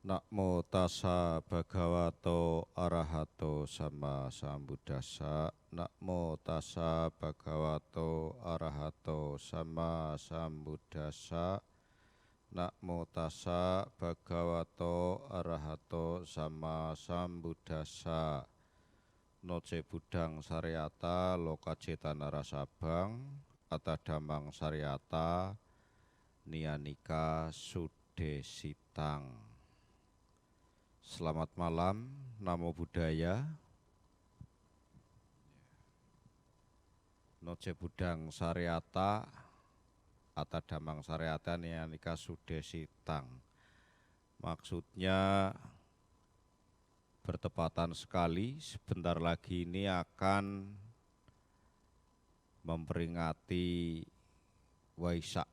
Namo tassa bhagavato arahato sama sambuddhassa. Namo tassa bhagavato arahato sama sambuddhassa. Namo tassa bhagavato arahato sama sambuddhassa. Noce budang saryata loka cetanara sabang atadamang saryata nianika sudesitang. Selamat malam, Namo Buddhaya. Noce budang saryata atadamang saryata nianika sudesitang. Maksudnya bertepatan sekali, sebentar lagi ini akan memperingati Waisak,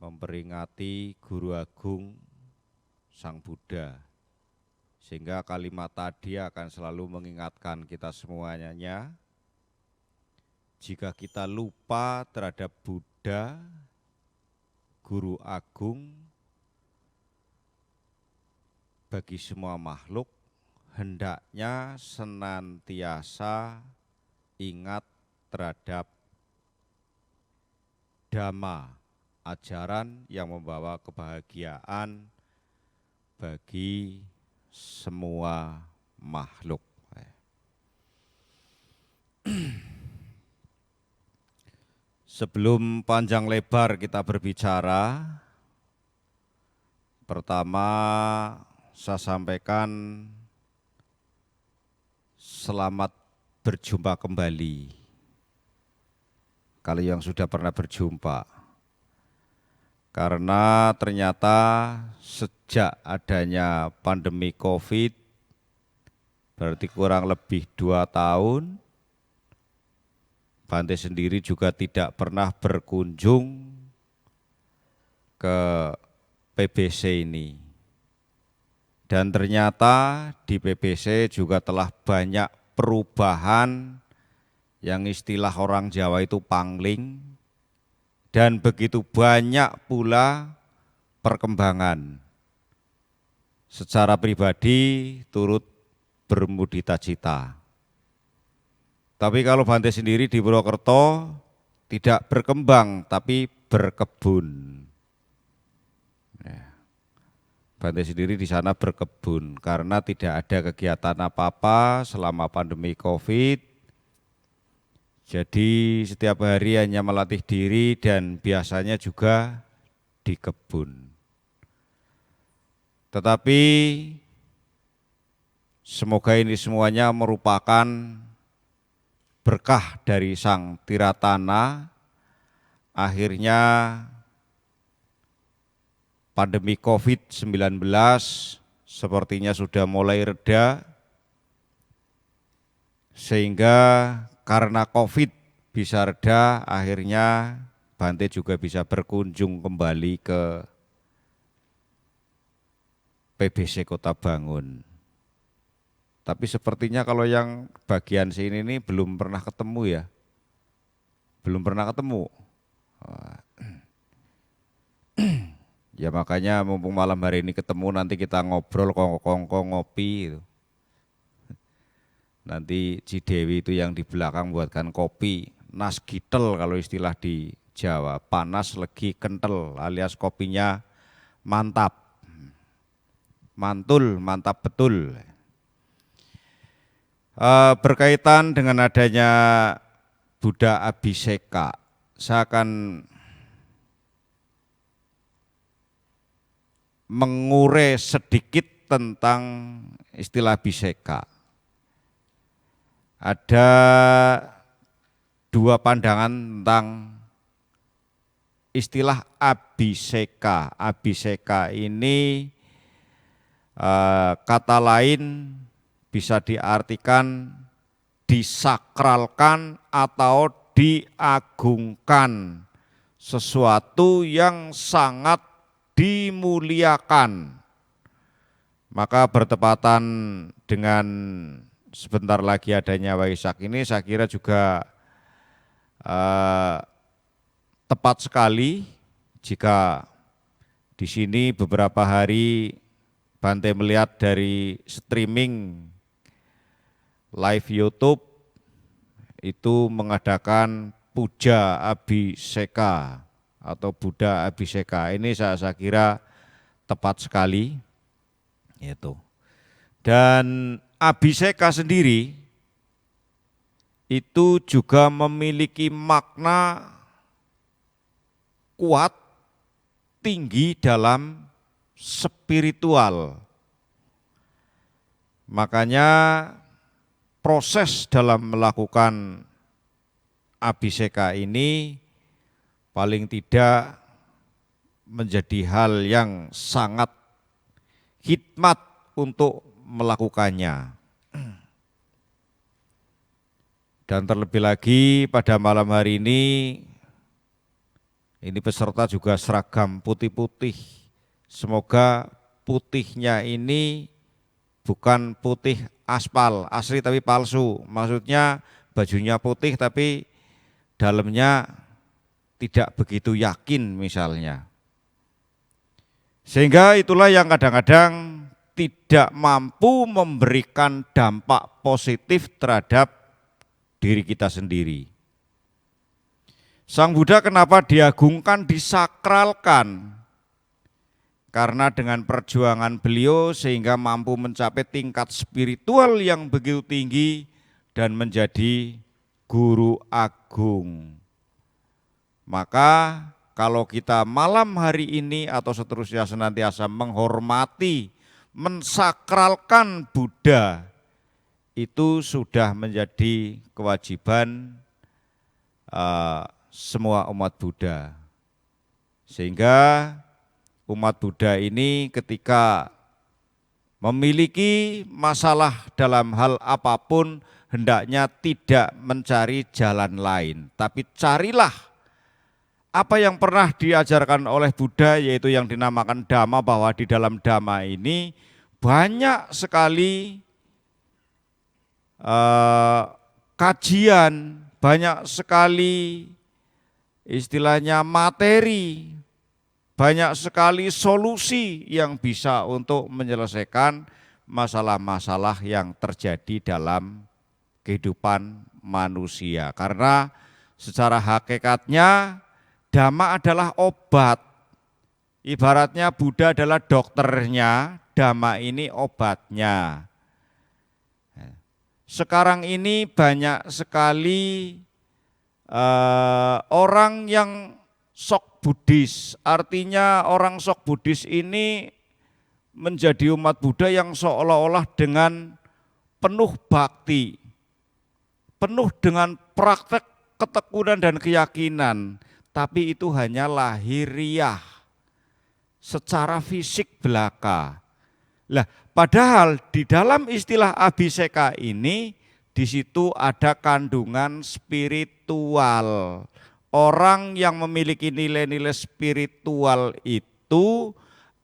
memperingati Guru Agung Sang Buddha, sehingga kalimat tadi akan selalu mengingatkan kita semuanya, jika kita lupa terhadap Buddha, Guru Agung, bagi semua makhluk, hendaknya senantiasa ingat terhadap Dhamma, ajaran yang membawa kebahagiaan bagi semua makhluk. Sebelum panjang lebar kita berbicara, pertama saya sampaikan selamat berjumpa kembali. Kalau yang sudah pernah berjumpa, karena ternyata sejak adanya pandemi COVID, berarti kurang lebih 2 tahun, Bante sendiri juga tidak pernah berkunjung ke PBC ini. Dan ternyata di PBC juga telah banyak perubahan yang istilah orang Jawa itu pangling, dan begitu banyak pula perkembangan. Secara pribadi turut bermudita cita. Tapi kalau Bante sendiri di Purwokerto tidak berkembang tapi berkebun. Bante sendiri di sana berkebun karena tidak ada kegiatan apa-apa selama pandemi COVID. Jadi setiap hari hanya melatih diri dan biasanya juga di kebun. Tetapi semoga ini semuanya merupakan berkah dari Sang Tiratana. Akhirnya pandemi COVID-19 sepertinya sudah mulai reda, sehingga karena COVID bisa reda, akhirnya Bante juga bisa berkunjung kembali ke PBC Kota Bangun. Tapi sepertinya kalau yang bagian sini ini belum pernah ketemu ya. Belum pernah ketemu. Ya makanya mumpung malam hari ini ketemu, nanti kita ngobrol kongko-kongko ngopi gitu. Nanti Cidewi itu yang di belakang buatkan kopi, nas gitel kalau istilah di Jawa, panas legi kental alias kopinya mantap. Mantul, mantap betul. Berkaitan dengan adanya Buddha Abhiseka, saya akan mengurai sedikit tentang istilah Abhiseka. Ada 2 pandangan tentang istilah Abhiseka. Abhiseka ini kata lain bisa diartikan disakralkan atau diagungkan, sesuatu yang sangat dimuliakan. Maka bertepatan dengan sebentar lagi adanya Waisak ini, saya kira juga tepat sekali jika Di sini beberapa hari Bante melihat dari streaming live YouTube itu mengadakan puja abhiseka atau Buddha abhiseka. Ini saya kira tepat sekali. Dan abhiseka sendiri itu juga memiliki makna kuat, tinggi dalam spiritual. Makanya proses dalam melakukan abhiseka ini paling tidak menjadi hal yang sangat hikmat untuk melakukannya. Dan terlebih lagi pada malam hari ini peserta juga seragam putih-putih. Semoga putihnya ini bukan putih aspal, asli tapi palsu. Maksudnya bajunya putih tapi dalamnya tidak begitu yakin misalnya. Sehingga itulah yang kadang-kadang tidak mampu memberikan dampak positif terhadap diri kita sendiri. Sang Buddha kenapa diagungkan, disakralkan? Karena dengan perjuangan beliau sehingga mampu mencapai tingkat spiritual yang begitu tinggi dan menjadi guru agung. Maka kalau kita malam hari ini atau seterusnya senantiasa menghormati, mensakralkan Buddha, itu sudah menjadi kewajiban semua umat Buddha. Sehingga umat Buddha ini ketika memiliki masalah dalam hal apapun, hendaknya tidak mencari jalan lain, tapi carilah apa yang pernah diajarkan oleh Buddha, yaitu yang dinamakan Dhamma, bahwa di dalam Dhamma ini banyak sekali kajian, banyak sekali istilahnya materi, banyak sekali solusi yang bisa untuk menyelesaikan masalah-masalah yang terjadi dalam kehidupan manusia. Karena secara hakikatnya Dhamma adalah obat. Ibaratnya Buddha adalah dokternya, Dhamma ini obatnya. Sekarang ini banyak sekali orang yang sok Buddhis. Artinya orang sok Buddhis ini menjadi umat Buddha yang seolah-olah dengan penuh bakti, penuh dengan praktek ketekunan dan keyakinan, tapi itu hanya lahiriah, secara fisik belaka. Lah, padahal di dalam istilah abhiseka ini, di situ ada kandungan spiritual. Orang yang memiliki nilai-nilai spiritual itu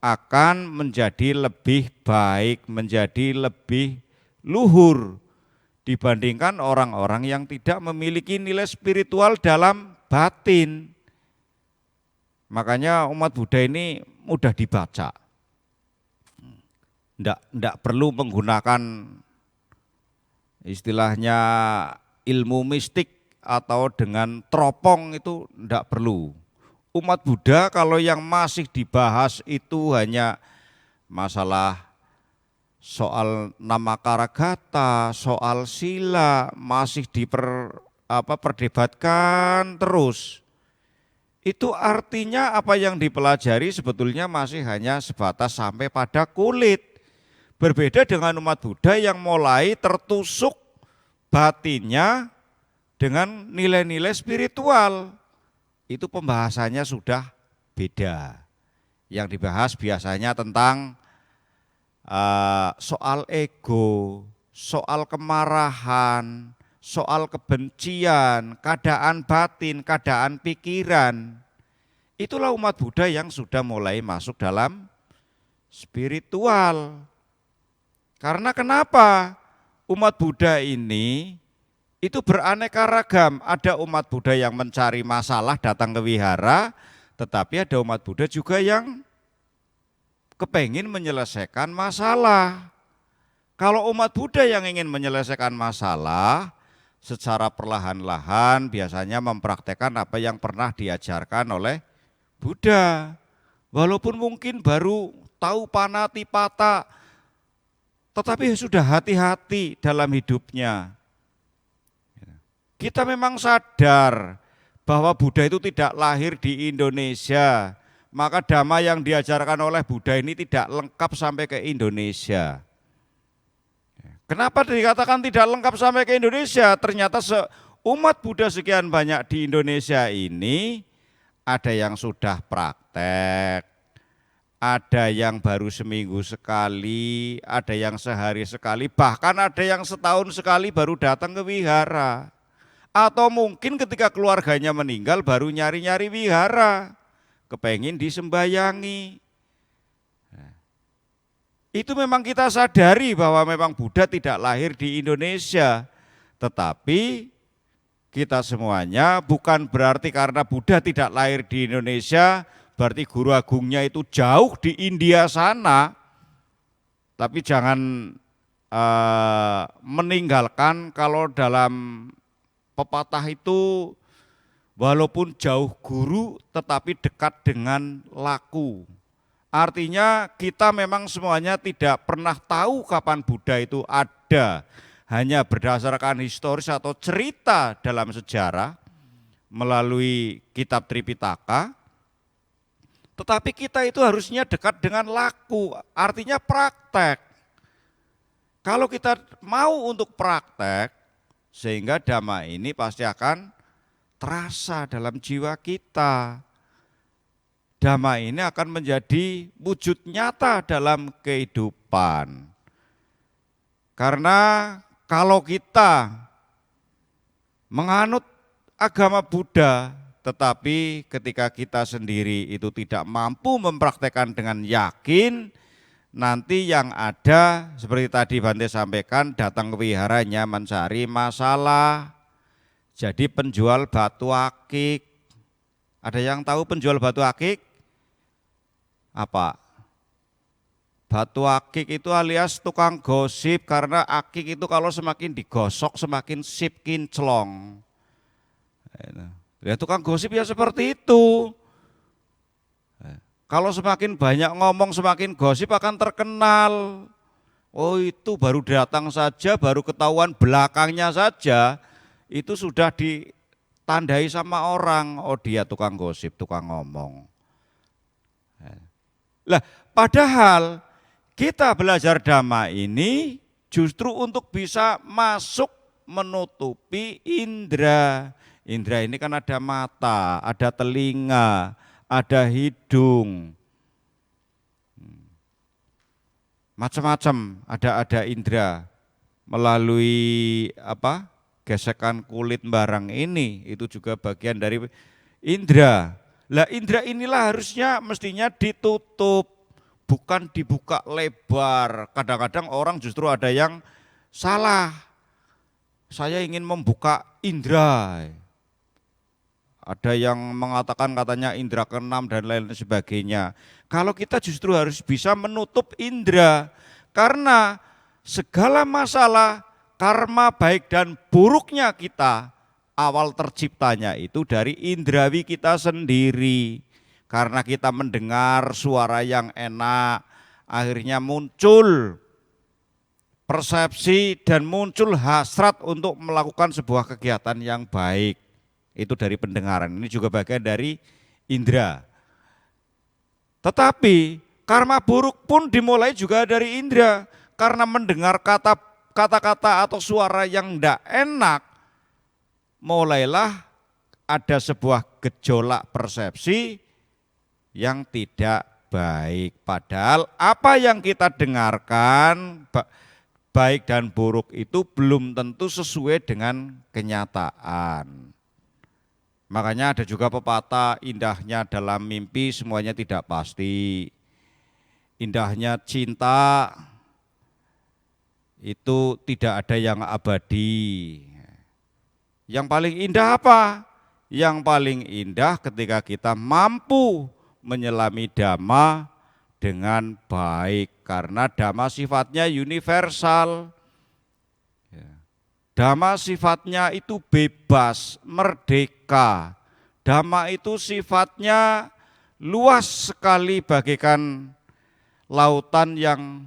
akan menjadi lebih baik, menjadi lebih luhur dibandingkan orang-orang yang tidak memiliki nilai spiritual dalam batin. Makanya umat Buddha ini mudah dibaca. Tidak perlu menggunakan istilahnya ilmu mistik atau dengan teropong, itu tidak perlu. Umat Buddha kalau yang masih dibahas itu hanya masalah soal namakaragata, soal sila, masih diperdebatkan terus. Itu artinya apa yang dipelajari sebetulnya masih hanya sebatas sampai pada kulit. Berbeda dengan umat Buddha yang mulai tertusuk batinnya dengan nilai-nilai spiritual. Itu pembahasannya sudah beda. Yang dibahas biasanya tentang soal ego, soal kemarahan, soal kebencian, keadaan batin, keadaan pikiran. Itulah umat Buddha yang sudah mulai masuk dalam spiritual. Karena kenapa? Umat Buddha ini itu beraneka ragam. Ada umat Buddha yang mencari masalah datang ke wihara, tetapi ada umat Buddha juga yang kepengin menyelesaikan masalah. Kalau umat Buddha yang ingin menyelesaikan masalah, secara perlahan-lahan biasanya mempraktekkan apa yang pernah diajarkan oleh Buddha. Walaupun mungkin baru tahu panatipata, tetapi sudah hati-hati dalam hidupnya. Kita memang sadar bahwa Buddha itu tidak lahir di Indonesia, maka dhamma yang diajarkan oleh Buddha ini tidak lengkap sampai ke Indonesia. Kenapa dikatakan tidak lengkap sampai ke Indonesia? Ternyata umat Buddha sekian banyak di Indonesia ini, ada yang sudah praktek, ada yang baru seminggu sekali, ada yang sehari sekali, bahkan ada yang setahun sekali baru datang ke wihara. Atau mungkin ketika keluarganya meninggal baru nyari-nyari wihara, kepengin disembayangi. Itu memang kita sadari bahwa memang Buddha tidak lahir di Indonesia. Tetapi kita semuanya bukan berarti karena Buddha tidak lahir di Indonesia, berarti guru agungnya itu jauh di India sana. Tapi jangan meninggalkan kalau dalam pepatah itu walaupun jauh guru tetapi dekat dengan laku. Artinya kita memang semuanya tidak pernah tahu kapan Buddha itu ada, hanya berdasarkan historis atau cerita dalam sejarah melalui kitab Tripitaka. Tetapi kita itu harusnya dekat dengan laku, artinya praktek. Kalau kita mau untuk praktek, sehingga dhamma ini pasti akan terasa dalam jiwa kita. Dhamma ini akan menjadi wujud nyata dalam kehidupan. Karena kalau kita menganut agama Buddha, tetapi ketika kita sendiri itu tidak mampu mempraktekkan dengan yakin, nanti yang ada seperti tadi Bante sampaikan, datang ke wiharanya mencari masalah, jadi penjual batu akik. Ada yang tahu penjual batu akik? Apa? Batu akik itu alias tukang gosip, karena akik itu kalau semakin digosok semakin sip kinclong. Ya, tukang gosip ya seperti itu. Kalau semakin banyak ngomong semakin gosip akan terkenal. Oh itu baru datang saja, baru ketahuan belakangnya saja, itu sudah ditandai sama orang. Oh dia tukang gosip, tukang ngomong. Lah, padahal kita belajar dhamma ini justru untuk bisa masuk menutupi indera. Indera ini kan ada mata, ada telinga, ada hidung. Macam-macam ada indera. Melalui gesekan kulit barang ini, itu juga bagian dari indera. Lah indera inilah harusnya mestinya ditutup, bukan dibuka lebar. Kadang-kadang orang justru ada yang salah. Saya ingin membuka indera. Ada yang mengatakan katanya indera keenam dan lain sebagainya. Kalau kita justru harus bisa menutup indera. Karena segala masalah, karma baik dan buruknya kita, awal terciptanya itu dari indrawi kita sendiri. Karena kita mendengar suara yang enak, akhirnya muncul persepsi dan muncul hasrat untuk melakukan sebuah kegiatan yang baik. Itu dari pendengaran, ini juga bagian dari indera. Tetapi karma buruk pun dimulai juga dari indera. Karena mendengar kata-kata atau suara yang tidak enak, mulailah ada sebuah gejolak persepsi yang tidak baik. Padahal apa yang kita dengarkan baik dan buruk itu belum tentu sesuai dengan kenyataan. Makanya ada juga pepatah, indahnya dalam mimpi semuanya tidak pasti. Indahnya cinta itu tidak ada yang abadi. Yang paling indah apa? Yang paling indah ketika kita mampu menyelami dhamma dengan baik. Karena dhamma sifatnya universal. Dhamma sifatnya itu bebas, merdeka. Dhamma itu sifatnya luas sekali bagaikan lautan yang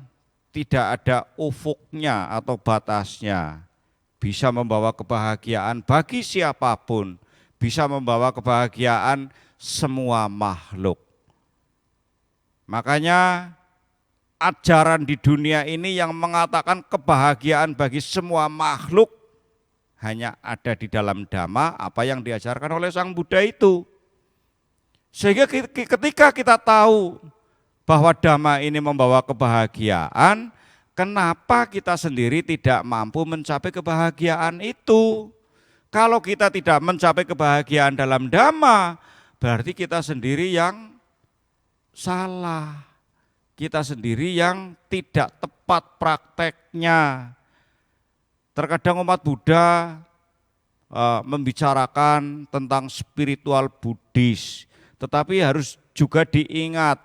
tidak ada ufuknya atau batasnya. Bisa membawa kebahagiaan bagi siapapun, bisa membawa kebahagiaan semua makhluk. Makanya ajaran di dunia ini yang mengatakan kebahagiaan bagi semua makhluk hanya ada di dalam dhamma apa yang diajarkan oleh Sang Buddha itu. Sehingga ketika kita tahu bahwa dhamma ini membawa kebahagiaan, kenapa kita sendiri tidak mampu mencapai kebahagiaan itu? Kalau kita tidak mencapai kebahagiaan dalam dhamma, berarti kita sendiri yang salah. Kita sendiri yang tidak tepat prakteknya. Terkadang umat Buddha membicarakan tentang spiritual Buddhis, tetapi harus juga diingat,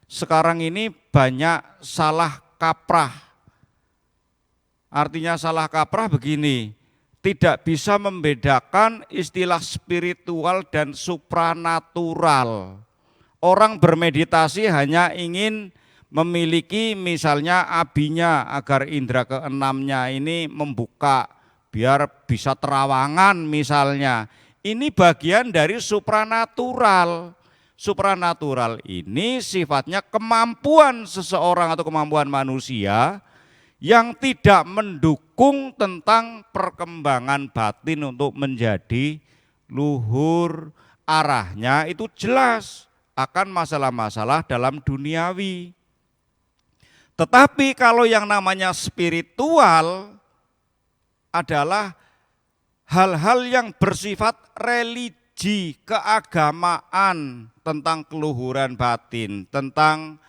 sekarang ini banyak salah kaprah. Artinya salah kaprah begini, tidak bisa membedakan istilah spiritual dan supranatural. Orang bermeditasi hanya ingin memiliki misalnya abinya agar indera keenamnya ini membuka biar bisa terawangan misalnya. Ini bagian dari supranatural. Supranatural ini sifatnya kemampuan seseorang atau kemampuan manusia yang tidak mendukung tentang perkembangan batin untuk menjadi luhur. Arahnya itu jelas akan masalah-masalah dalam duniawi. Tetapi kalau yang namanya spiritual adalah hal-hal yang bersifat religi, keagamaan, tentang keluhuran batin, tentang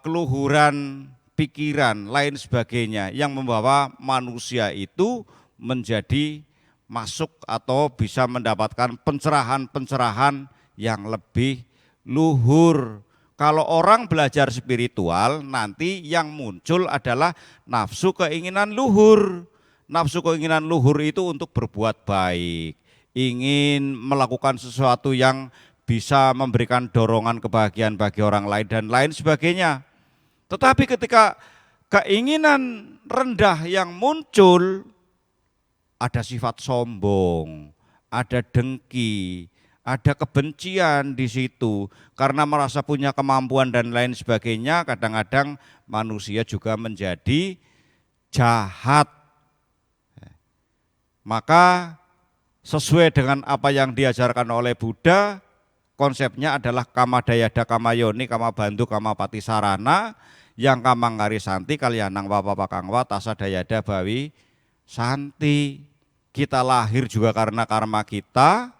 keluhuran pikiran, lain sebagainya yang membawa manusia itu menjadi masuk atau bisa mendapatkan pencerahan-pencerahan yang lebih luhur. Kalau orang belajar spiritual, nanti yang muncul adalah nafsu keinginan luhur. Nafsu keinginan luhur itu untuk berbuat baik, ingin melakukan sesuatu yang bisa memberikan dorongan kebahagiaan bagi orang lain dan lain sebagainya. Tetapi ketika keinginan rendah yang muncul, ada sifat sombong, ada dengki, ada kebencian di situ, karena merasa punya kemampuan dan lain sebagainya. Kadang-kadang manusia juga menjadi jahat. Maka sesuai dengan apa yang diajarkan oleh Buddha, konsepnya adalah kama dayada kama yoni kama bantu kama pati sarana, yang kama ngari santi kalyanang wapa pakangwa tasa dayada bawi santi. Kita lahir juga karena karma kita.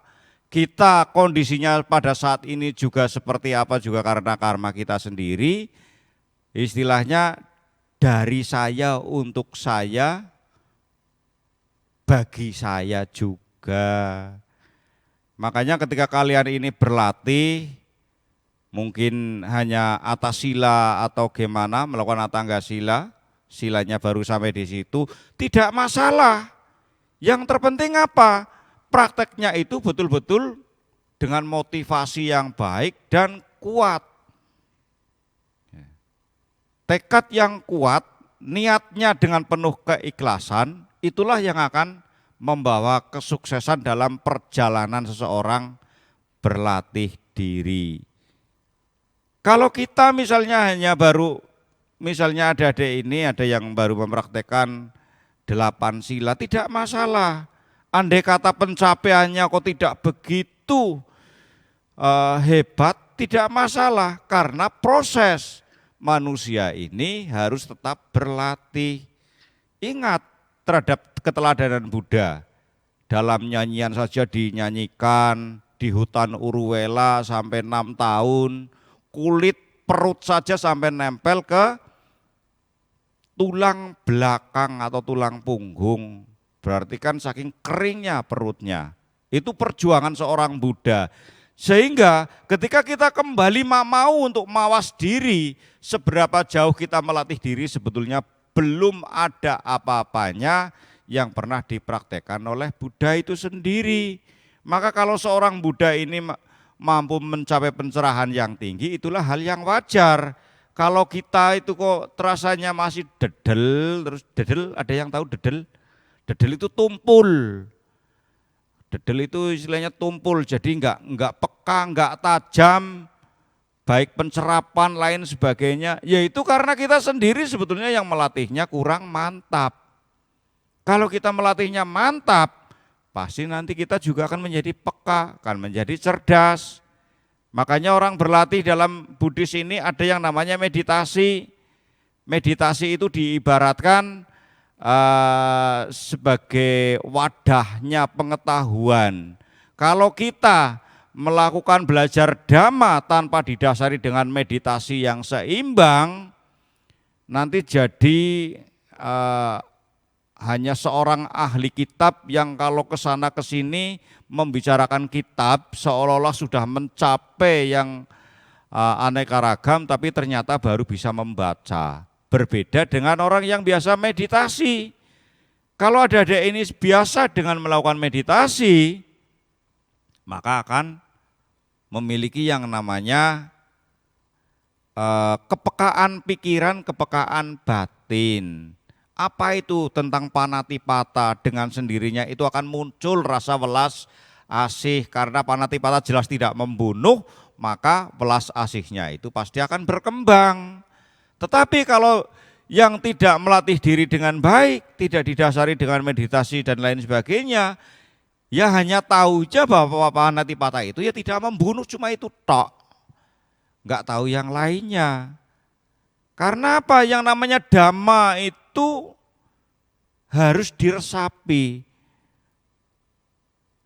Kita kondisinya pada saat ini juga seperti apa juga karena karma kita sendiri. Istilahnya dari saya untuk saya, bagi saya juga. Makanya ketika kalian ini berlatih, mungkin hanya atas sila atau gimana, melakukan atangga sila, silanya baru sampai di situ, tidak masalah. Yang terpenting apa? Prakteknya itu betul-betul dengan motivasi yang baik dan kuat. Tekad yang kuat, niatnya dengan penuh keikhlasan, itulah yang akan membawa kesuksesan dalam perjalanan seseorang berlatih diri. Kalau kita misalnya hanya baru, misalnya adik-adik ini ada yang baru mempraktekkan 8 sila, tidak masalah. Andai kata pencapaiannya kok tidak begitu hebat, tidak masalah, karena proses manusia ini harus tetap berlatih. Ingat terhadap keteladanan Buddha, dalam nyanyian saja dinyanyikan di hutan Uruwela sampai 6 tahun, kulit perut saja sampai nempel ke tulang belakang atau tulang punggung. Berarti kan saking keringnya perutnya. Itu perjuangan seorang Buddha. Sehingga ketika kita kembali mau untuk mawas diri, seberapa jauh kita melatih diri sebetulnya belum ada apa-apanya yang pernah dipraktekkan oleh Buddha itu sendiri. Maka kalau seorang Buddha ini mampu mencapai pencerahan yang tinggi, itulah hal yang wajar. Kalau kita itu kok terasanya masih dedel, terus dedel, ada yang tahu dedel? Dedel itu tumpul. Dedel itu istilahnya tumpul, jadi enggak peka, enggak tajam, baik pencerapan lain sebagainya. Yaitu karena kita sendiri sebetulnya yang melatihnya kurang mantap. Kalau kita melatihnya mantap, pasti nanti kita juga akan menjadi peka, akan menjadi cerdas. Makanya orang berlatih dalam Buddhis ini ada yang namanya meditasi. Meditasi itu diibaratkan sebagai wadahnya pengetahuan. Kalau kita melakukan belajar dhamma tanpa didasari dengan meditasi yang seimbang, nanti jadi hanya seorang ahli kitab yang kalau kesana kesini membicarakan kitab seolah-olah sudah mencapai yang aneka ragam, tapi ternyata baru bisa membaca. Berbeda dengan orang yang biasa meditasi. Kalau adik-adik ini biasa dengan melakukan meditasi, maka akan memiliki yang namanya kepekaan pikiran, kepekaan batin. Apa itu tentang panatipata? Dengan sendirinya itu akan muncul rasa welas asih, karena panatipata jelas tidak membunuh, maka welas asihnya itu pasti akan berkembang. Tetapi kalau yang tidak melatih diri dengan baik, tidak didasari dengan meditasi dan lain sebagainya, ya hanya tahu aja bahwa panatipata itu ya tidak membunuh, cuma itu tok. Enggak tahu yang lainnya. Karena apa? Yang namanya dhamma itu harus diresapi.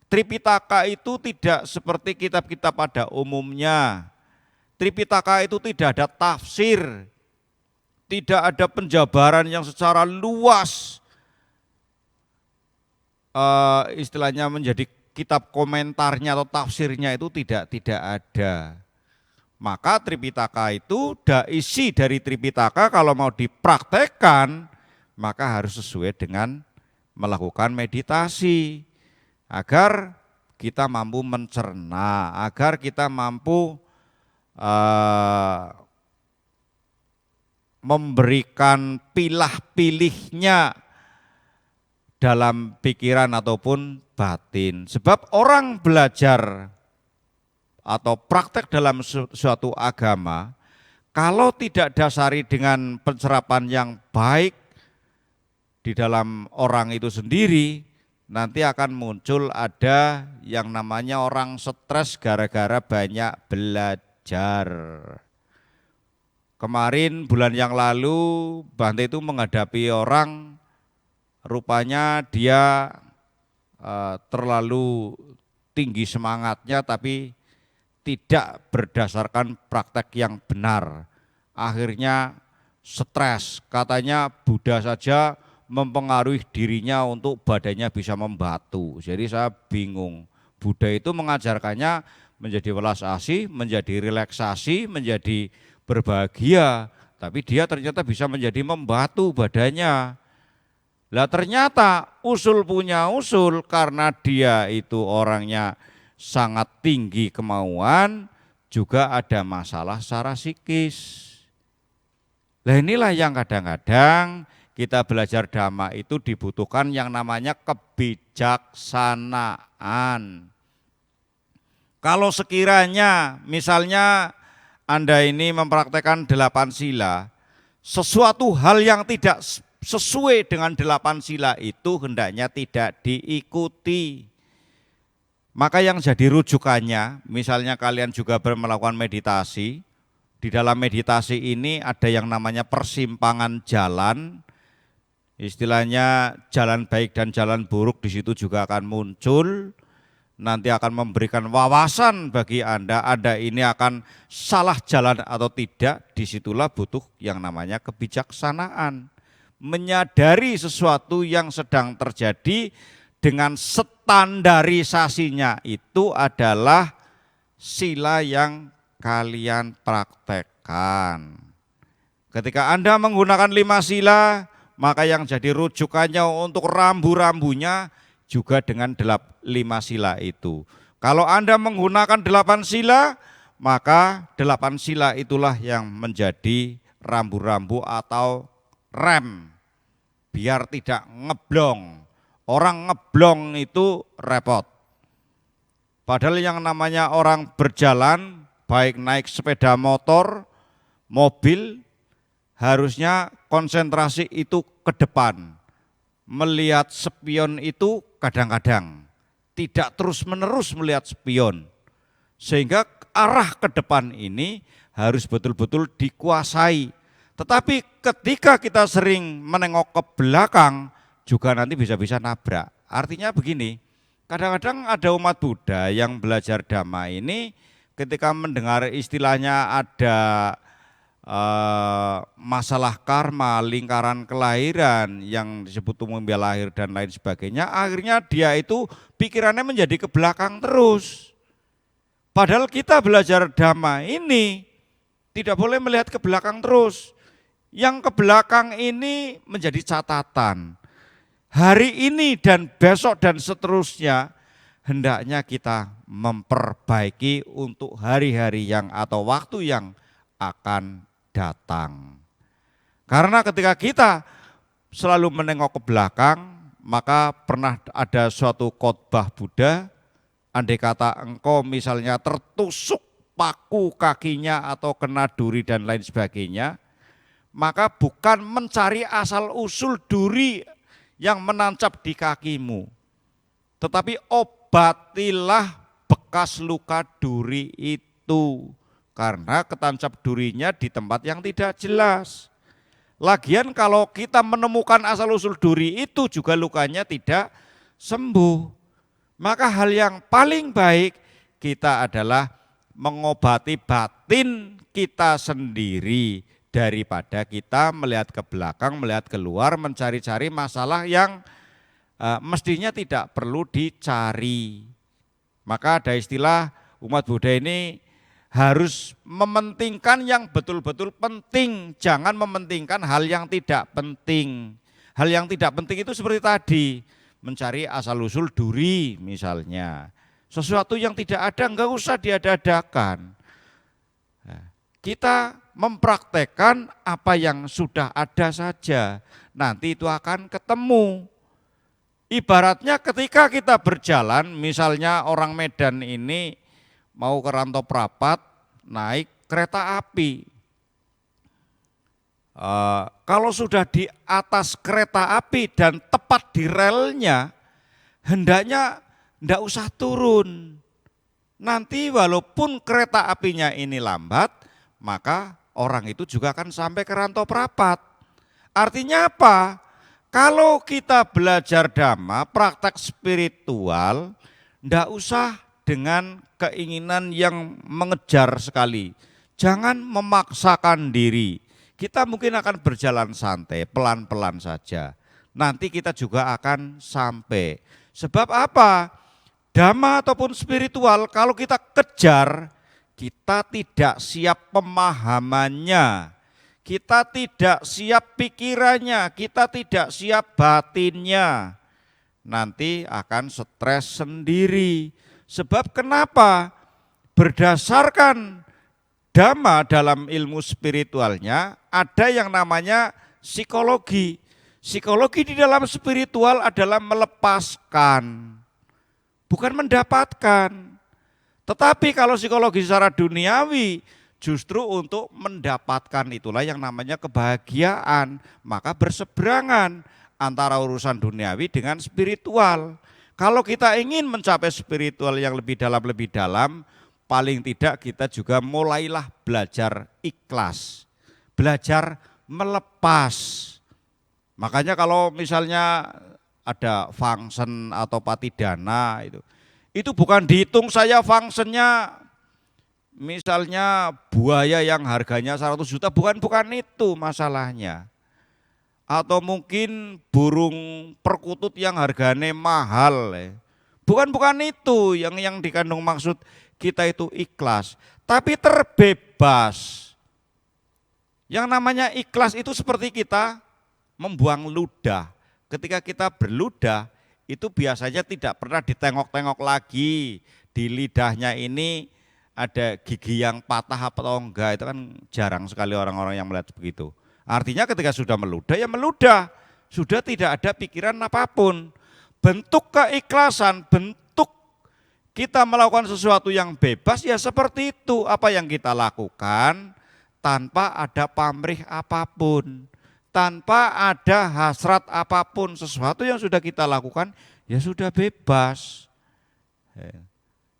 Tripitaka itu tidak seperti kitab-kitab pada umumnya. Tripitaka itu tidak ada tafsir, tidak ada penjabaran yang secara luas, istilahnya menjadi kitab komentarnya atau tafsirnya itu tidak ada. Maka Tripitaka itu, isi dari Tripitaka kalau mau dipraktekkan, maka harus sesuai dengan melakukan meditasi, agar kita mampu mencerna, agar kita mampu memberikan pilah-pilihnya dalam pikiran ataupun batin. Sebab orang belajar atau praktek dalam suatu agama, kalau tidak dasari dengan pencerapan yang baik di dalam orang itu sendiri, nanti akan muncul ada yang namanya orang stres gara-gara banyak belajar. Kemarin bulan yang lalu Bante itu menghadapi orang, rupanya dia terlalu tinggi semangatnya tapi tidak berdasarkan praktek yang benar. Akhirnya stres, katanya Buddha saja mempengaruhi dirinya untuk badannya bisa membatu. Jadi saya bingung, Buddha itu mengajarkannya menjadi welas asih, menjadi relaksasi, menjadi berbahagia, tapi dia ternyata bisa menjadi membatu badannya. Lah ternyata usul punya usul, karena dia itu orangnya sangat tinggi kemauan, juga ada masalah secara psikis. Lah inilah yang kadang-kadang kita belajar dhamma itu dibutuhkan yang namanya kebijaksanaan. Kalau sekiranya misalnya Anda ini mempraktekkan 8 sila, sesuatu hal yang tidak sesuai dengan 8 sila itu hendaknya tidak diikuti. Maka yang jadi rujukannya, misalnya kalian juga melakukan meditasi, di dalam meditasi ini ada yang namanya persimpangan jalan, istilahnya jalan baik dan jalan buruk di situ juga akan muncul. Nanti akan memberikan wawasan bagi Anda ini akan salah jalan atau tidak, disitulah butuh yang namanya kebijaksanaan. Menyadari sesuatu yang sedang terjadi dengan standarisasinya itu adalah sila yang kalian praktekkan. Ketika Anda menggunakan 5 sila, maka yang jadi rujukannya untuk rambu-rambunya juga dengan 5 sila itu. Kalau Anda menggunakan 8 sila, maka 8 sila itulah yang menjadi rambu-rambu atau rem, biar tidak ngeblong. Orang ngeblong itu repot. Padahal yang namanya orang berjalan, baik naik sepeda motor, mobil, harusnya konsentrasi itu ke depan. Melihat spion itu kadang-kadang, tidak terus-menerus melihat spion. Sehingga arah ke depan ini harus betul-betul dikuasai. Tetapi ketika kita sering menengok ke belakang, juga nanti bisa-bisa nabrak. Artinya begini, kadang-kadang ada umat Buddha yang belajar Dhamma ini ketika mendengar istilahnya ada masalah karma, lingkaran kelahiran yang disebut umumnya lahir dan lain sebagainya, akhirnya dia itu pikirannya menjadi ke belakang terus. Padahal kita belajar Dhamma ini tidak boleh melihat ke belakang terus. Yang ke belakang ini menjadi catatan. Hari ini dan besok dan seterusnya hendaknya kita memperbaiki untuk hari-hari yang atau waktu yang akan datang. Karena ketika kita selalu menengok ke belakang, maka pernah ada suatu khotbah Buddha, andai kata engkau misalnya tertusuk paku kakinya atau kena duri dan lain sebagainya, maka bukan mencari asal usul duri yang menancap di kakimu, tetapi obatilah bekas luka duri itu, karena ketancap durinya di tempat yang tidak jelas. Lagian kalau kita menemukan asal usul duri itu juga lukanya tidak sembuh. Maka hal yang paling baik kita adalah mengobati batin kita sendiri, daripada kita melihat ke belakang, melihat keluar, mencari-cari masalah yang mestinya tidak perlu dicari. Maka ada istilah umat Buddha ini harus mementingkan yang betul-betul penting, jangan mementingkan hal yang tidak penting. Hal yang tidak penting itu seperti tadi, mencari asal-usul duri misalnya. Sesuatu yang tidak ada enggak usah diada-adakan. Kita mempraktekkan apa yang sudah ada saja, nanti itu akan ketemu. Ibaratnya ketika kita berjalan, misalnya orang Medan ini mau ke Rantau Prapat, naik kereta api. Kalau sudah di atas kereta api dan tepat di relnya, hendaknya enggak usah turun. Nanti walaupun kereta apinya ini lambat, maka orang itu juga akan sampai ke Rantau Prapat. Artinya apa? Kalau kita belajar Dhamma, praktek spiritual, ndak usah dengan keinginan yang mengejar sekali. Jangan memaksakan diri. Kita mungkin akan berjalan santai, pelan-pelan saja. Nanti kita juga akan sampai. Sebab apa? Dhamma ataupun spiritual kalau kita kejar, kita tidak siap pemahamannya, kita tidak siap pikirannya, kita tidak siap batinnya. Nanti akan stres sendiri. Sebab kenapa? Berdasarkan Dhamma dalam ilmu spiritualnya ada yang namanya psikologi. Psikologi di dalam spiritual adalah melepaskan, bukan mendapatkan. Tetapi kalau psikologi secara duniawi justru untuk mendapatkan, itulah yang namanya kebahagiaan. Maka berseberangan antara urusan duniawi dengan spiritual. Kalau kita ingin mencapai spiritual yang lebih dalam, paling tidak kita juga mulailah belajar ikhlas, belajar melepas. Makanya kalau misalnya ada function atau patidana itu bukan dihitung saya fungsinya, misalnya buaya yang harganya 100 juta, bukan itu masalahnya. Atau mungkin burung perkutut yang harganya mahal. Bukan itu yang dikandung maksud. kita itu ikhlas, tapi terbebas. Yang namanya ikhlas itu seperti kita membuang ludah. Ketika kita berludah, itu biasanya tidak pernah ditengok-tengok lagi. Di lidahnya ini ada gigi yang patah atau enggak, itu kan jarang sekali orang-orang yang melihat begitu. Artinya ketika sudah meludah, ya meludah. Sudah tidak ada pikiran apapun. Bentuk keikhlasan, bentuk kita melakukan sesuatu yang bebas, ya seperti itu. Apa yang kita lakukan tanpa ada pamrih apapun, tanpa ada hasrat apapun. Sesuatu yang sudah kita lakukan, ya sudah bebas.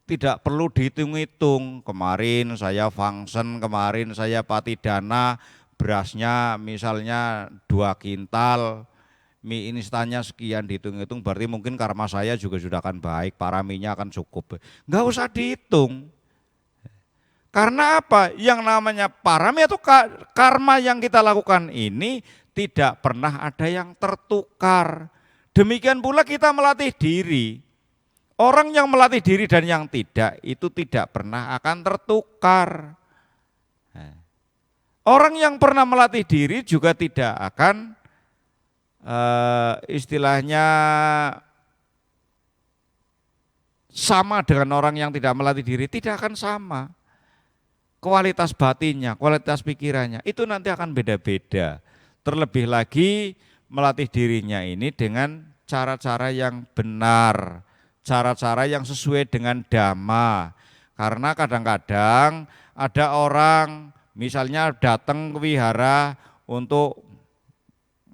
Tidak perlu dihitung-hitung, kemarin saya function, kemarin saya patidana, berasnya misalnya 2 kintal, mie instannya sekian, dihitung-hitung, berarti mungkin karma saya juga sudah akan baik, paraminya akan cukup. Enggak usah dihitung. Karena apa? Yang namanya parami atau karma yang kita lakukan ini tidak pernah ada yang tertukar. Demikian pula kita melatih diri. Orang yang melatih diri dan yang tidak, itu tidak pernah akan tertukar. Orang yang pernah melatih diri juga tidak akan istilahnya sama dengan orang yang tidak melatih diri, tidak akan sama. Kualitas batinnya, kualitas pikirannya, itu nanti akan beda-beda. Terlebih lagi melatih dirinya ini dengan cara-cara yang benar, cara-cara yang sesuai dengan dhamma. Karena kadang-kadang ada orang misalnya datang ke wihara untuk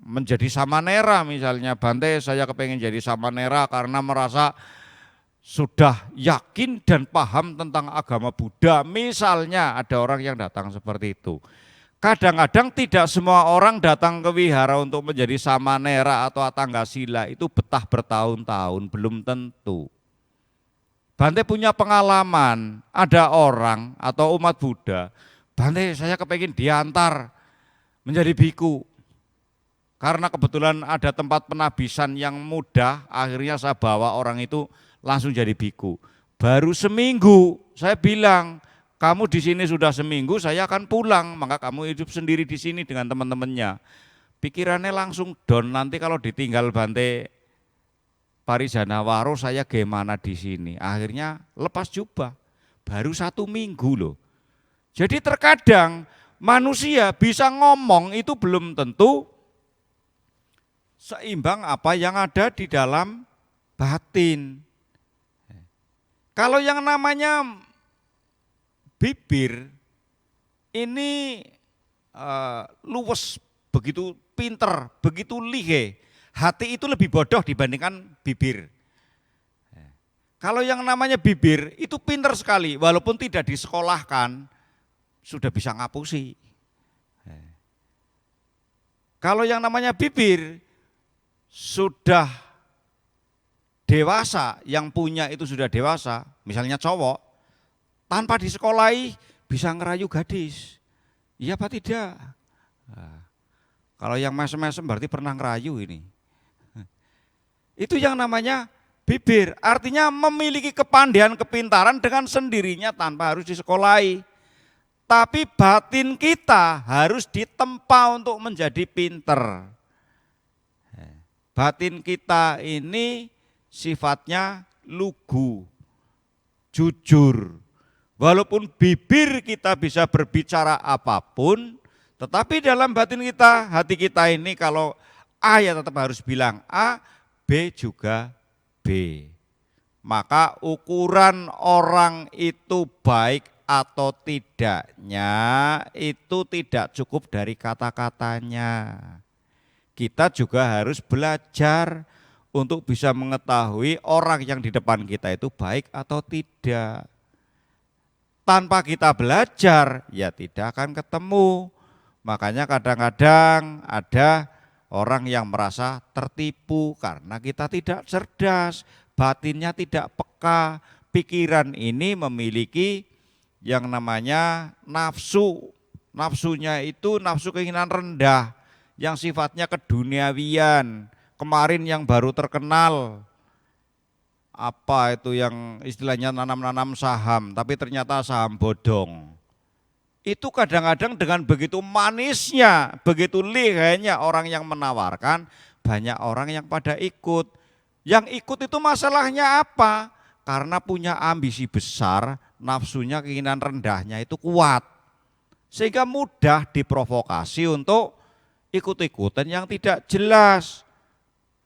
menjadi samanera misalnya, Bante saya kepengen jadi samanera karena merasa sudah yakin dan paham tentang agama Buddha. Misalnya ada orang yang datang seperti itu. Kadang-kadang tidak semua orang datang ke wihara untuk menjadi samanera atau atanggasila itu betah bertahun-tahun, belum tentu. Bante punya pengalaman, ada orang atau umat Buddha, Bante saya kepengen diantar menjadi biku. Karena kebetulan ada tempat penabisan yang mudah, akhirnya saya bawa orang itu langsung jadi biku. Baru seminggu saya bilang, kamu di sini sudah seminggu, saya akan pulang, maka kamu hidup sendiri di sini dengan teman-temannya. Pikirannya langsung down, nanti kalau ditinggal Bante Parijanawaro saya gimana di sini. Akhirnya lepas jubah, baru 1 minggu loh. Jadi terkadang manusia bisa ngomong itu belum tentu seimbang apa yang ada di dalam batin. Kalau yang namanya bibir ini luwes, begitu pinter, begitu lihe. Hati itu lebih bodoh dibandingkan bibir. Kalau yang namanya bibir itu pinter sekali, walaupun tidak disekolahkan, sudah bisa ngapusi. Kalau yang namanya bibir sudah dewasa, yang punya itu sudah dewasa, misalnya cowok, tanpa disekolahi bisa ngerayu gadis. Iya apa tidak? Nah, kalau yang mesem-mesem berarti pernah ngerayu ini. Itu yang namanya bibir, artinya memiliki kepandaian, kepintaran dengan sendirinya tanpa harus disekolahi. Tapi batin kita harus ditempa untuk menjadi pinter. Batin kita ini sifatnya lugu, jujur. Walaupun bibir kita bisa berbicara apapun, tetapi dalam batin kita, hati kita ini kalau A ya tetap harus bilang A, B juga B. Maka ukuran orang itu baik atau tidaknya itu tidak cukup dari kata-katanya. Kita juga harus belajar untuk bisa mengetahui orang yang di depan kita itu baik atau tidak. Tanpa kita belajar, ya tidak akan ketemu. Makanya kadang-kadang ada orang yang merasa tertipu karena kita tidak cerdas, batinnya tidak peka. Pikiran ini memiliki yang namanya nafsu. Nafsunya itu nafsu keinginan rendah, yang sifatnya keduniawian. Kemarin yang baru terkenal, apa itu yang istilahnya nanam-nanam saham, tapi ternyata saham bodong. Itu kadang-kadang dengan begitu manisnya, begitu lihainya orang yang menawarkan, banyak orang yang pada ikut. Yang ikut itu masalahnya apa? Karena punya ambisi besar, nafsunya, keinginan rendahnya itu kuat. Sehingga mudah diprovokasi untuk ikut-ikutan yang tidak jelas.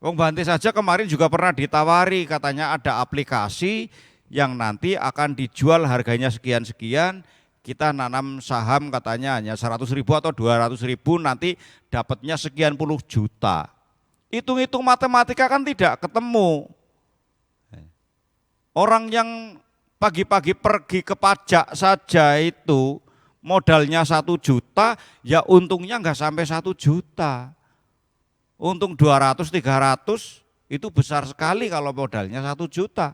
Wong Bante saja kemarin juga pernah ditawari, katanya ada aplikasi yang nanti akan dijual harganya sekian-sekian, kita nanam saham katanya hanya 100.000 atau 200.000, nanti dapatnya sekian puluh juta. Hitung-hitung matematika kan tidak ketemu. Orang yang pagi-pagi pergi ke pajak saja itu modalnya 1 juta, ya untungnya enggak sampai 1 juta. Untung 200, 300 itu besar sekali kalau modalnya 1 juta.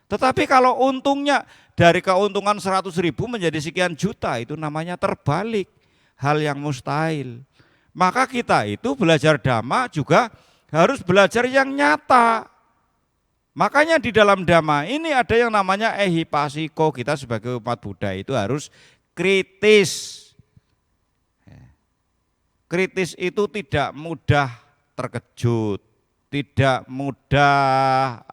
Tetapi kalau untungnya dari keuntungan 100.000 menjadi sekian juta, itu namanya terbalik, hal yang mustahil. Maka kita itu belajar Dhamma juga harus belajar yang nyata. Makanya di dalam Dhamma ini ada yang namanya ehipasiko, kita sebagai umat Buddha itu harus kritis. Kritis itu tidak mudah terkejut, tidak mudah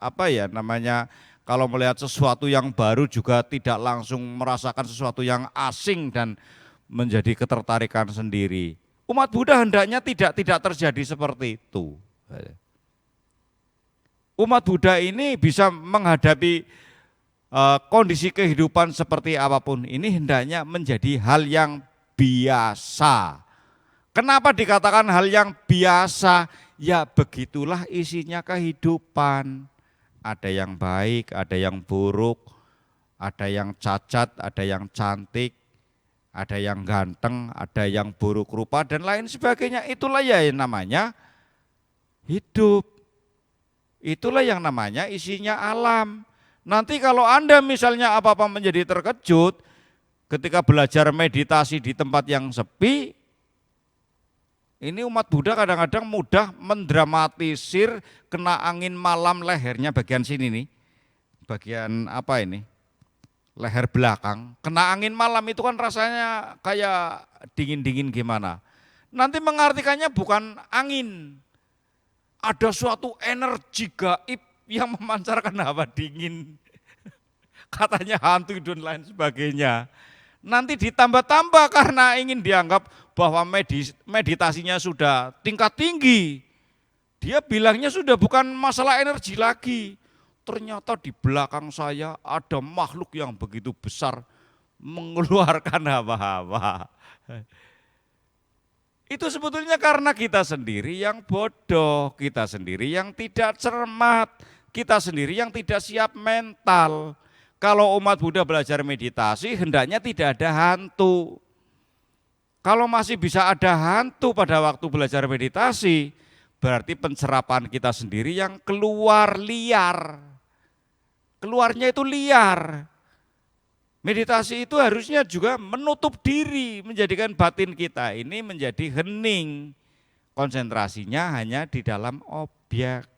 kalau melihat sesuatu yang baru juga tidak langsung merasakan sesuatu yang asing dan menjadi ketertarikan sendiri. Umat Buddha hendaknya tidak terjadi seperti itu. Umat Buddha ini bisa menghadapi kondisi kehidupan seperti apapun, ini hendaknya menjadi hal yang biasa. Kenapa dikatakan hal yang biasa? Ya begitulah isinya kehidupan. Ada yang baik, ada yang buruk, ada yang cacat, ada yang cantik, ada yang ganteng, ada yang buruk rupa dan lain sebagainya. Itulah ya yang namanya hidup. Itulah yang namanya isinya alam. Nanti kalau Anda misalnya apa-apa menjadi terkejut ketika belajar meditasi di tempat yang sepi, ini umat Buddha kadang-kadang mudah mendramatisir kena angin malam lehernya bagian sini nih. Bagian apa ini? Leher belakang. Kena angin malam itu kan rasanya kayak dingin-dingin gimana. Nanti mengartikannya bukan angin. Ada suatu energi gaib yang memancarkan hawa dingin. Katanya hantu dan lain sebagainya. Nanti ditambah-tambah karena ingin dianggap bahwa meditasinya sudah tingkat tinggi. Dia bilangnya sudah bukan masalah energi lagi. Ternyata di belakang saya ada makhluk yang begitu besar mengeluarkan hawa-hawa. Itu sebetulnya karena kita sendiri yang bodoh, kita sendiri yang tidak cermat, kita sendiri yang tidak siap mental. Kalau umat Buddha belajar meditasi, hendaknya tidak ada hantu. Kalau masih bisa ada hantu pada waktu belajar meditasi, berarti pencerapan kita sendiri yang keluar liar. Keluarnya itu liar. Meditasi itu harusnya juga menutup diri, menjadikan batin kita ini menjadi hening. Konsentrasinya hanya di dalam objek,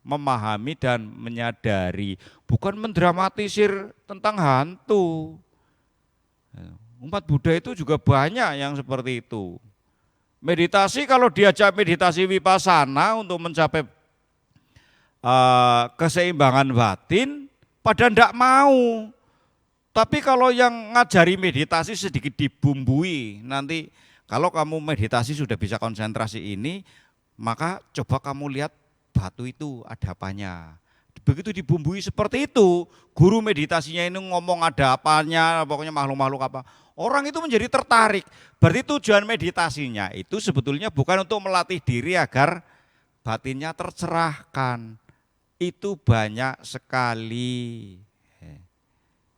memahami dan menyadari, bukan mendramatisir tentang hantu. Umat Buddha itu juga banyak yang seperti itu. Meditasi kalau diajak meditasi vipassana untuk mencapai keseimbangan batin, pada ndak mau. Tapi kalau yang ngajari meditasi sedikit dibumbui, nanti kalau kamu meditasi sudah bisa konsentrasi ini, maka coba kamu lihat batu itu ada apanya. Begitu dibumbui seperti itu, guru meditasinya ini ngomong ada apanya, pokoknya makhluk-makhluk apa. Orang itu menjadi tertarik. Berarti tujuan meditasinya itu sebetulnya bukan untuk melatih diri agar batinnya tercerahkan. Itu banyak sekali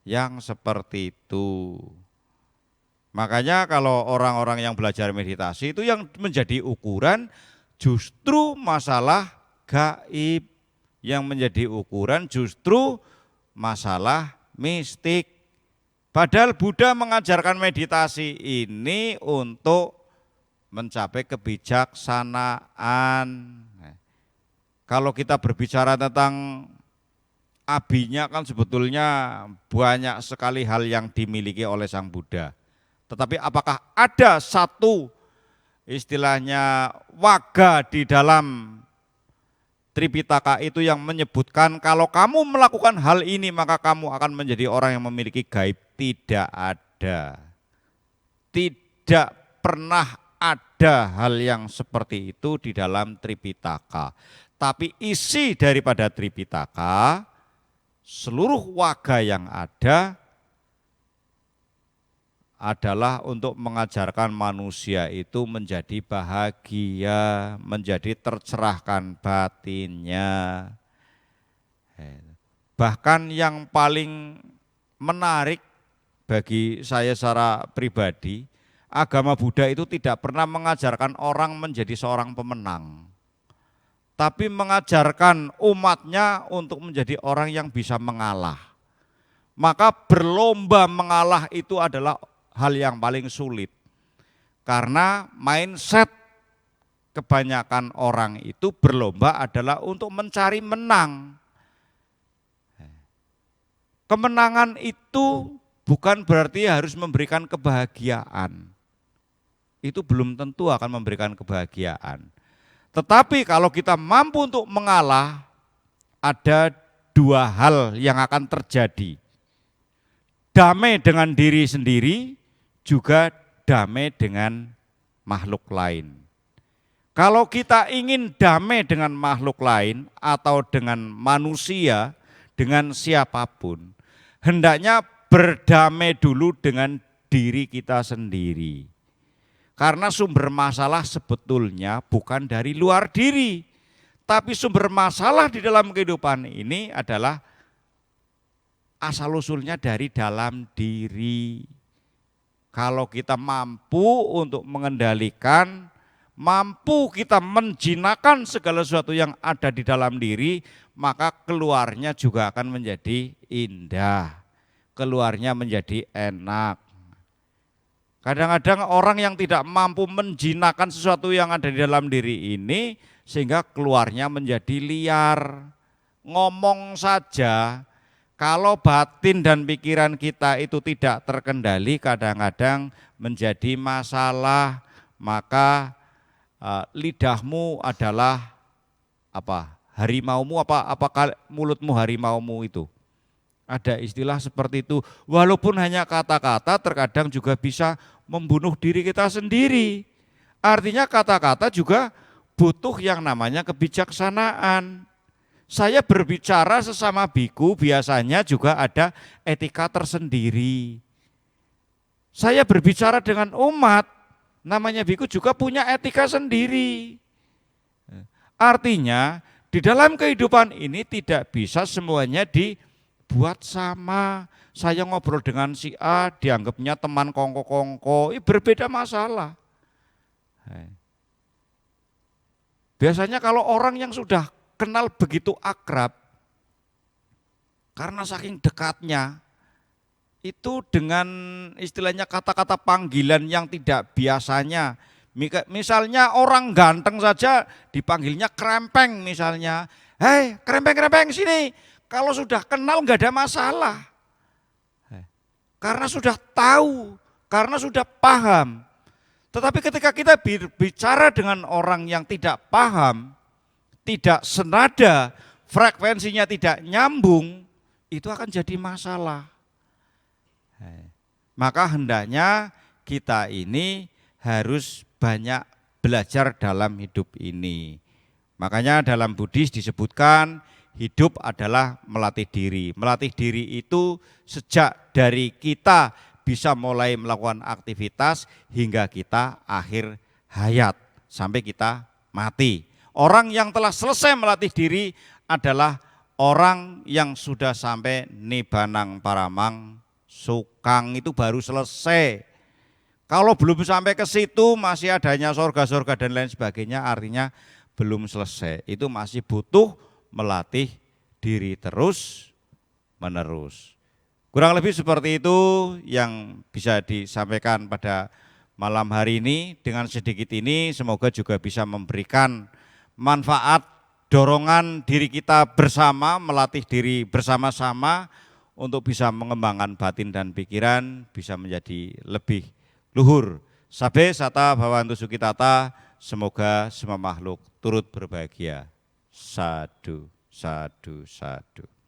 yang seperti itu. Makanya kalau orang-orang yang belajar meditasi itu yang menjadi ukuran justru masalah gaib. Yang menjadi ukuran justru masalah mistik. Padahal Buddha mengajarkan meditasi ini untuk mencapai kebijaksanaan. Kalau kita berbicara tentang abinya kan sebetulnya banyak sekali hal yang dimiliki oleh Sang Buddha. Tetapi apakah ada satu istilahnya waga di dalam Tripitaka itu yang menyebutkan kalau kamu melakukan hal ini maka kamu akan menjadi orang yang memiliki gaib? Tidak ada. Tidak pernah ada hal yang seperti itu di dalam Tripitaka. Tapi isi daripada Tripitaka, seluruh waga yang ada adalah untuk mengajarkan manusia itu menjadi bahagia, menjadi tercerahkan batinnya. Bahkan yang paling menarik bagi saya secara pribadi, agama Buddha itu tidak pernah mengajarkan orang menjadi seorang pemenang, tapi mengajarkan umatnya untuk menjadi orang yang bisa mengalah. Maka berlomba mengalah itu adalah hal yang paling sulit. Karena mindset kebanyakan orang itu berlomba adalah untuk mencari menang. Kemenangan itu bukan berarti harus memberikan kebahagiaan. Itu belum tentu akan memberikan kebahagiaan. Tetapi kalau kita mampu untuk mengalah, ada dua hal yang akan terjadi. Damai dengan diri sendiri, juga damai dengan makhluk lain. Kalau kita ingin damai dengan makhluk lain atau dengan manusia, dengan siapapun, hendaknya berdamai dulu dengan diri kita sendiri. Karena sumber masalah sebetulnya bukan dari luar diri, tapi sumber masalah di dalam kehidupan ini adalah asal-usulnya dari dalam diri. Kalau kita mampu untuk mengendalikan, mampu kita menjinakkan segala sesuatu yang ada di dalam diri, maka keluarnya juga akan menjadi indah, keluarnya menjadi enak. Kadang-kadang orang yang tidak mampu menjinakkan sesuatu yang ada di dalam diri ini sehingga keluarnya menjadi liar. Ngomong saja, kalau batin dan pikiran kita itu tidak terkendali kadang-kadang menjadi masalah, maka lidahmu adalah apa? Harimaumu apa mulutmu harimaumu itu. Ada istilah seperti itu, walaupun hanya kata-kata terkadang juga bisa membunuh diri kita sendiri. Artinya kata-kata juga butuh yang namanya kebijaksanaan. Saya berbicara sesama biku biasanya juga ada etika tersendiri. Saya berbicara dengan umat, namanya biku juga punya etika sendiri. Artinya di dalam kehidupan ini tidak bisa semuanya buat sama. Saya ngobrol dengan si A, dianggapnya teman kongko-kongko, berbeda masalah. Biasanya kalau orang yang sudah kenal begitu akrab, karena saking dekatnya, itu dengan istilahnya kata-kata panggilan yang tidak biasanya. Misalnya orang ganteng saja dipanggilnya krempeng misalnya. Hei krempeng-krempeng sini. Kalau sudah kenal enggak ada masalah. Karena sudah tahu, karena sudah paham. Tetapi ketika kita bicara dengan orang yang tidak paham, tidak senada, frekuensinya tidak nyambung, itu akan jadi masalah. Maka hendaknya kita ini harus banyak belajar dalam hidup ini. Makanya dalam Buddhis disebutkan hidup adalah melatih diri. Melatih diri itu sejak dari kita bisa mulai melakukan aktivitas hingga kita akhir hayat sampai kita mati. Orang yang telah selesai melatih diri adalah orang yang sudah sampai nibbānang paramang sukang, itu baru selesai. Kalau belum sampai ke situ masih adanya surga-surga dan lain sebagainya, artinya belum selesai. Itu masih butuh melatih diri terus menerus. Kurang lebih seperti itu yang bisa disampaikan pada malam hari ini. Dengan sedikit ini semoga juga bisa memberikan manfaat dorongan diri kita bersama, melatih diri bersama-sama untuk bisa mengembangkan batin dan pikiran, bisa menjadi lebih luhur. Sabe sata bhawantu sukitata, semoga semua makhluk turut berbahagia. Sadu, sadu, sadu.